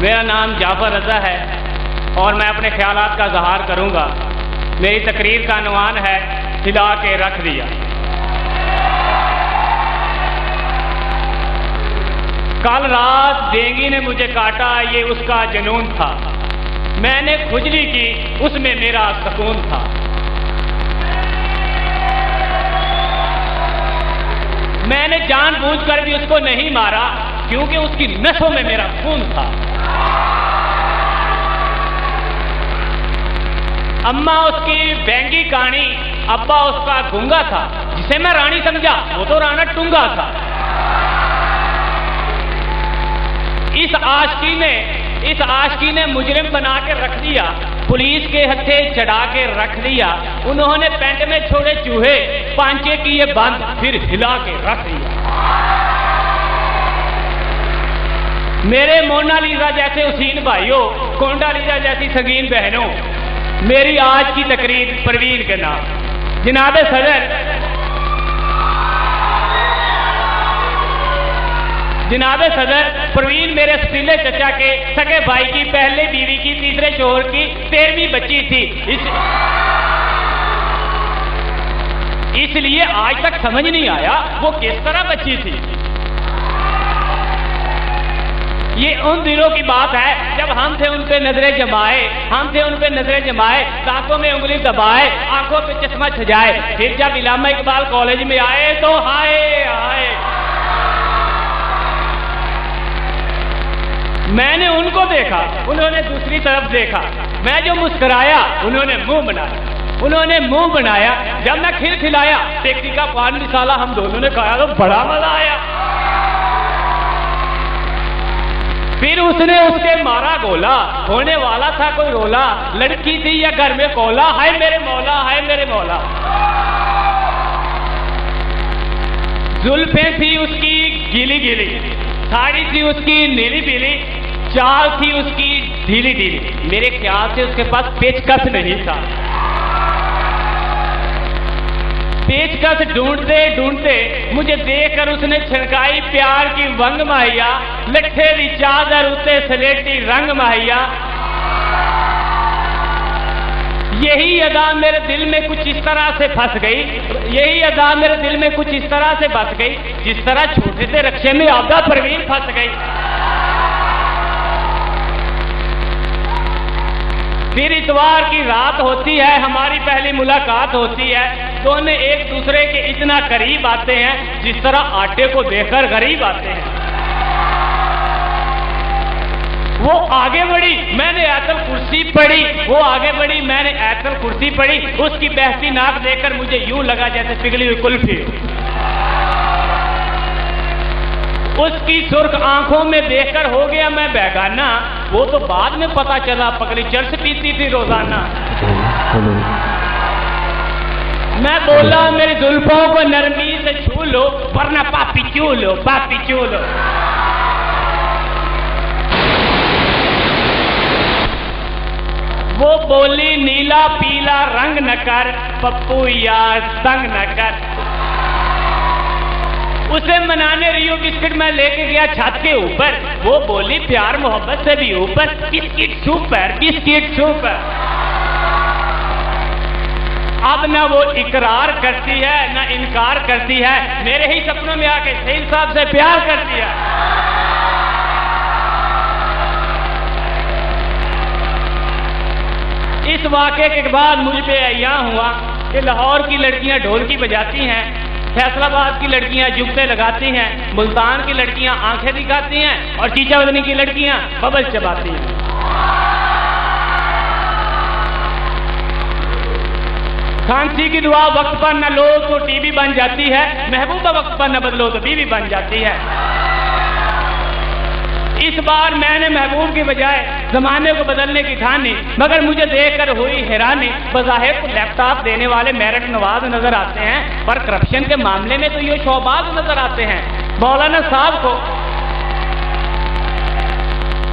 میرا نام جعفر رضا ہے اور میں اپنے خیالات کا اظہار کروں گا۔ میری تقریر کا عنوان ہے ہلا کے رکھ دیا۔ کل رات ڈینگی نے مجھے کاٹا، یہ اس کا جنون تھا۔ میں نے کھجلی کی، اس میں میرا سکون تھا۔ میں نے جان بوجھ کر بھی اس کو نہیں مارا کیونکہ اس کی نسوں میں میرا خون تھا۔ اماں اس کی بینگی کانی، ابا اس کا گونگا تھا، جسے میں رانی سمجھا وہ تو رانا ٹونگا تھا۔ اس عاشقی نے مجرم بنا کے رکھ دیا، پولیس کے ہتھے چڑھا کے رکھ دیا۔ انہوں نے پینٹ میں چھوڑے چوہے، پانچے کیے بند، پھر ہلا کے رکھ دیا۔ میرے مونا لیزا جیسے حسین بھائیوں، کونڈا لیزا جیسی سنگین بہنوں، میری آج کی تقریر پروین کے نام۔ جناب صدر، پروین میرے سپیلے چچا کے سگے بھائی کی پہلے بیوی کی تیسرے شوہر کی 13ویں بچی تھی۔ اس لیے آج تک سمجھ نہیں آیا وہ کس طرح بچی تھی۔ یہ ان دنوں کی بات ہے جب ہم تھے ان پہ نظریں جمائے، دانتوں میں انگلی دبائے، آنکھوں پہ چشمہ سجائے۔ پھر جب علامہ اقبال کالج میں آئے تو ہائے ہائے، میں نے ان کو دیکھا، انہوں نے دوسری طرف دیکھا۔ میں جو مسکرایا انہوں نے منہ بنایا۔ جب میں کھلایا ٹیکسی کا پان مسالہ ہم دونوں نے کھایا تو بڑا مزہ آیا۔ پھر اس نے اس کے مارا گولا، ہونے والا تھا کوئی رولا، لڑکی تھی یا گھر میں کولا، ہائے میرے مولا، ہائے میرے مولا۔ زلفیں تھی اس کی گیلی گیلی، ساڑی تھی اس کی نیلی پیلی، چال تھی اس کی ڈھیلی ڈھیلی۔ میرے خیال سے اس کے پاس پیچکس نہیں تھا۔ پیچکس ڈھونڈتے مجھے دیکھ کر اس نے چھڑکائی پیار کی ونگ مہیا، لٹھے دی چادر اتے سلیٹی رنگ مہیا۔ یہی ادا میرے دل میں کچھ اس طرح سے بس گئی، جس طرح چھوٹے سے رکشے میں آبدہ پروین پھنس گئی۔ پھر اتوار کی رات ہوتی ہے، ہماری پہلی ملاقات ہوتی ہے، دونوں ایک دوسرے کے اتنا قریب آتے ہیں جس طرح آٹے کو دیکھ کر غریب آتے ہیں۔ وہ آگے بڑھی، میں نے آیت الکرسی پڑھی، وہ آگے بڑھی، میں نے آیت الکرسی پڑھی۔ اس کی بہتی ناک دیکھ کر مجھے یوں لگا جیسے پگھلی ہوئی کلفی۔ اس کی سرخ آنکھوں میں دیکھ کر ہو گیا میں بیگانہ، وہ تو بعد میں پتا چلا پگلی چرس پیتی تھی روزانہ۔ میں بولا میری زلفوں کو نرمی سے چھو لو ورنہ پاپی چو لو۔ وہ بولی نیلا پیلا رنگ نہ کر پپو یار تنگ نہ کر۔ اسے منانے ریو بسکٹ میں لے کے گیا چھت کے اوپر، وہ بولی پیار محبت سے بھی اوپر، بسکٹ سوپر۔ اب نہ وہ اقرار کرتی ہے نہ انکار کرتی ہے، میرے ہی سپنوں میں آ کے سہیل صاحب سے پیار کرتی ہے۔ اس واقعے کے بعد مجھ پہ عیاں ہوا کہ لاہور کی لڑکیاں ڈھولکی بجاتی ہیں، فیصل آباد کی لڑکیاں جوتے لگاتی ہیں، ملتان کی لڑکیاں آنکھیں دکھاتی ہیں اور چیچا ودنی کی لڑکیاں ببل چباتی ہیں۔ کھانسی کی دعا وقت پر نہ لو تو ٹی بی بن جاتی ہے، محبوبہ وقت پر نہ بدلو تو بیوی بن جاتی ہے۔ اس بار میں نے محبوب کی بجائے زمانے کو بدلنے کی ٹھانی، مگر مجھے دیکھ کر ہوئی حیرانی۔ بظاہر تو لیپ ٹاپ دینے والے میرٹ نواز نظر آتے ہیں، پر کرپشن کے معاملے میں تو یہ شوباز نظر آتے ہیں۔ مولانا صاحب کو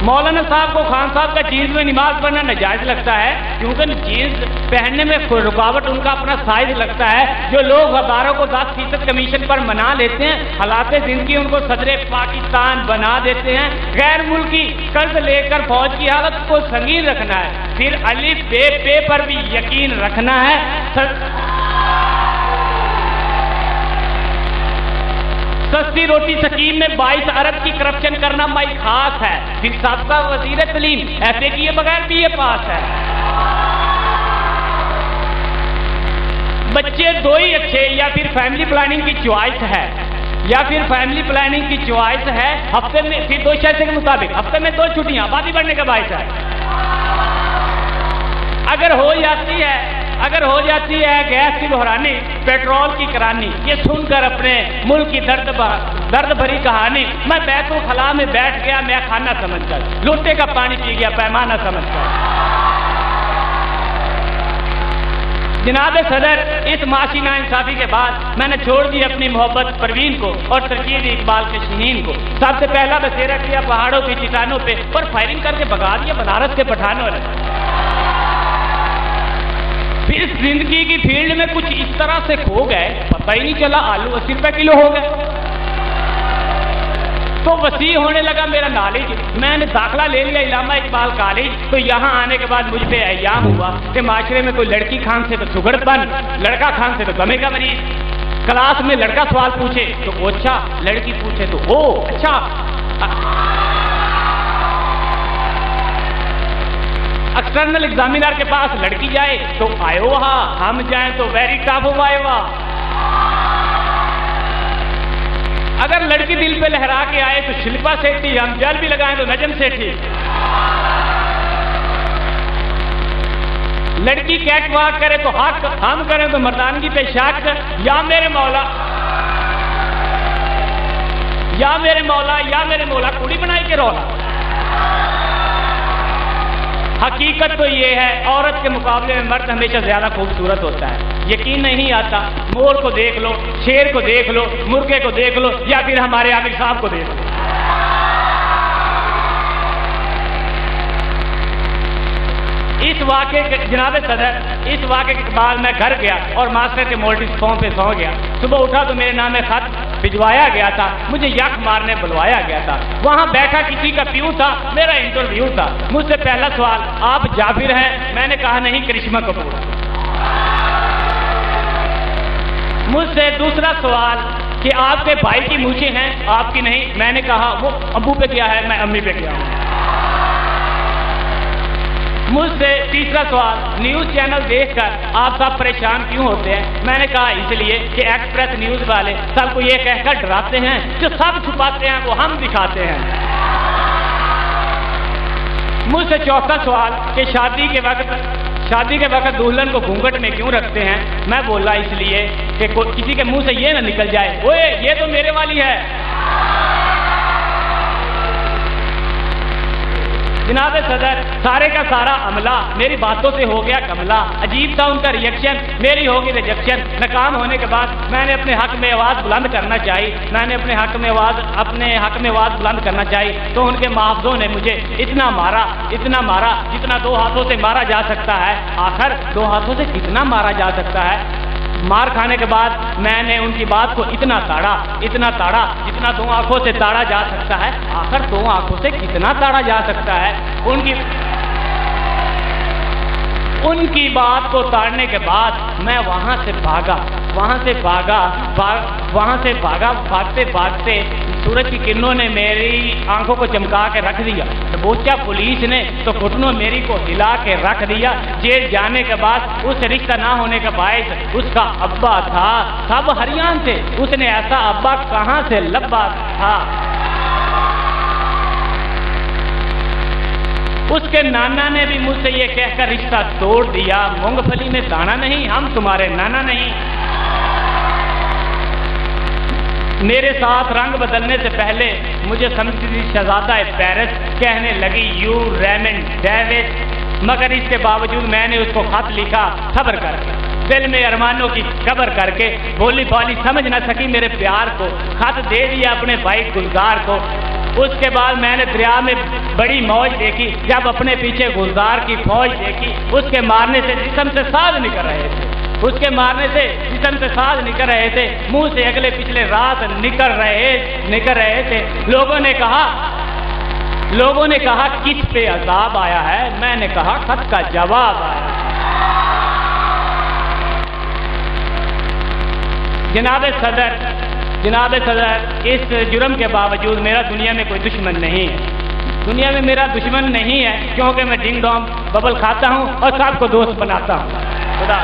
मौलाना साहब को खान साहब का जीन्स में नमाज पढ़ना नाजायज लगता है, क्योंकि जीन्स पहनने में कोई रुकावट उनका अपना साइज लगता है। जो लोग हजारों को 10% कमीशन पर मना लेते हैं, हालात जिंदगी उनको सदरे पाकिस्तान बना देते हैं। गैर मुल्की कर्ज लेकर फौज की हालत को संगीन रखना है, फिर अलिफ बे पे पर भी यकीन रखना है। सस्ती रोटी स्कीम में 22 अरब की करप्शन करना माई खास है, फिर साबका वजीर तलीम ऐसे किए बगैर भी ये पास है। बच्चे दो ही अच्छे, या फिर फैमिली प्लानिंग की चॉइस है, या फिर फैमिली प्लानिंग की चॉइस है। हफ्ते में फिर 2 शर्त के मुताबिक हफ्ते में 2 छुट्टियां आबादी बढ़ने का बायस है। अगर हो जाती है गैस की बहरानी, पेट्रोल की करानी, ये सुनकर अपने मुल्क की दर्द भरी कहानी, मैं बैतुल खला में बैठ गया मैं खाना समझकर, लोटे का पानी पी गया पैमाना समझकर। जनाब सदर, इस माशी नाइंसाफी के बाद मैंने छोड़ दी अपनी मोहब्बत परवीन को और तरजीह दी इकबाल के शहीन को। सबसे पहला बसेरा किया पहाड़ों की चट्टानों पे, पर फायरिंग करके भगा दिया बनारस के पठानों ने। फिर जिंदगी की फील्ड में कुछ इस तरह से खो गए, पता ही नहीं चला आलू 80 रुपए किलो हो गए। तो वसी होने लगा मेरा नॉलेज, मैंने दाखला ले लिया इलामा इकबाल कॉलेज। तो यहाँ आने के बाद मुझ पे एहयाम हुआ कि माशरे में कोई लड़की खान से तो सुगड़पन, लड़का खान से तो गमे का मरीज। क्लास में लड़का सवाल पूछे तो अच्छा, लड़की पूछे तो ओ अच्छा। एक्सटर्नल एग्जामिनर के पास लड़की जाए तो आयो वहा, हम जाए तो वेरी टफ हो आए वहा। अगर लड़की दिल पे लहरा के आए तो शिल्पा सेठी, हम जल भी लगाएं तो नजम सेठी। लड़की कैट वॉक करे तो हक, हम करें तो मर्दानगी पे शक। या मेरे मौला, या मेरे मौला, या मेरे मौला कुड़ी बनाई के रोला। हकीकत तो ये है, औरत के मुकाबले में मर्द हमेशा ज्यादा खूबसूरत होता है। यकीन नहीं आता, मोर को देख लो, शेर को देख लो, मुर्गे को देख लो, या फिर हमारे आमिर साहब को देख लो। इस वाक़े के जनाब सदर, इस वाक़े के बाद मैं घर गया और मास्टर के मोल्डिस फॉर्म पे सौ गया। सुबह उठा तो मेरे नाम में खत भिजवाया गया था, मुझे यक मारने बुलवाया गया था। वहां बैठा किसी का प्यू था, मेरा इंटरव्यू था। मुझसे पहला सवाल, आप जाफिर हैं? मैंने कहा नहीं, करिश्मा कपूर। मुझसे दूसरा सवाल कि आपके भाई की मूछें हैं, आपकी नहीं। मैंने कहा वो अब्बू पे गया है, मैं अम्मी पे गया हूं। मुझसे तीसरा सवाल, न्यूज चैनल देखकर आप सब परेशान क्यों होते हैं? मैंने कहा इसलिए कि एक्सप्रेस न्यूज वाले सबको ये कहकर डराते हैं जो सब छुपाते हैं वो हम दिखाते हैं। मुझसे चौथा सवाल कि शादी के वक्त दुल्हन को घूंघट में क्यों रखते हैं? मैं बोला इसलिए कि किसी के मुंह से ये ना निकल जाए, ओए ये तो मेरे वाली है। जनाब सदर, सारे का सारा अमला मेरी बातों से हो गया कमला। अजीब था उनका रिएक्शन, मेरी होगी रिजेक्शन। नाकाम होने के बाद मैंने अपने हक में आवाज बुलंद करना चाहिए, मैंने अपने हक में आवाज बुलंद करना चाहिए। तो उनके मुआवजों ने मुझे इतना मारा जितना 2 हाथों से मारा जा सकता है। आखिर 2 हाथों से कितना मारा जा सकता है? मार खाने के बाद मैंने उनकी बात को इतना ताड़ा जितना 2 आंखों से ताड़ा जा सकता है। आखिर 2 आंखों से कितना ताड़ा जा सकता है? उनकी बात को ताड़ने के बाद मैं वहां से भागते सूरज की किरणों ने मेरी आंखों को चमका के रख दिया। दबोचा पुलिस ने तो घुटनों मेरी को हिला के रख दिया। जेल जाने के बाद उस रिश्ता ना होने का बायस उसका अब्बा था, सब हरियाण थे। उसने ऐसा अब्बा कहां से लब्बा था? उसके नाना ने भी मुझसे ये कहकर रिश्ता तोड़ दिया, मूंगफली में दाना नहीं, हम तुम्हारे नाना नहीं। मेरे साथ रंग बदलने से पहले मुझे समझती थी शहजादा पेरिस, कहने लगी यू रेमंड डेविस। मगर इसके बावजूद मैंने उसको खत लिखा सब्र करके, दिल में अरमानों की कब्र करके। भोली भाली समझ न सकी मेरे प्यार को, खत दे दिया अपने भाई गुलजार को। اس کے بعد میں نے دریا میں بڑی موج دیکھی، جب اپنے پیچھے گلزار کی فوج دیکھی، اس کے مارنے سے جسم سے ساز نکل رہے تھے، اس کے مارنے سے جسم سے ساز نکل رہے تھے، منہ سے اگلے پچھلے رات نکل رہے تھے۔ لوگوں نے کہا کس پہ عذاب آیا ہے؟ میں نے کہا خط کا جواب آیا۔ جناب صدر، اس جرم کے باوجود میرا دنیا میں کوئی دشمن نہیں ہے، دنیا میں میرا دشمن نہیں ہے، کیونکہ میں ڈنگ ڈونگ ببل کھاتا ہوں اور سب کو دوست بناتا ہوں۔ خدا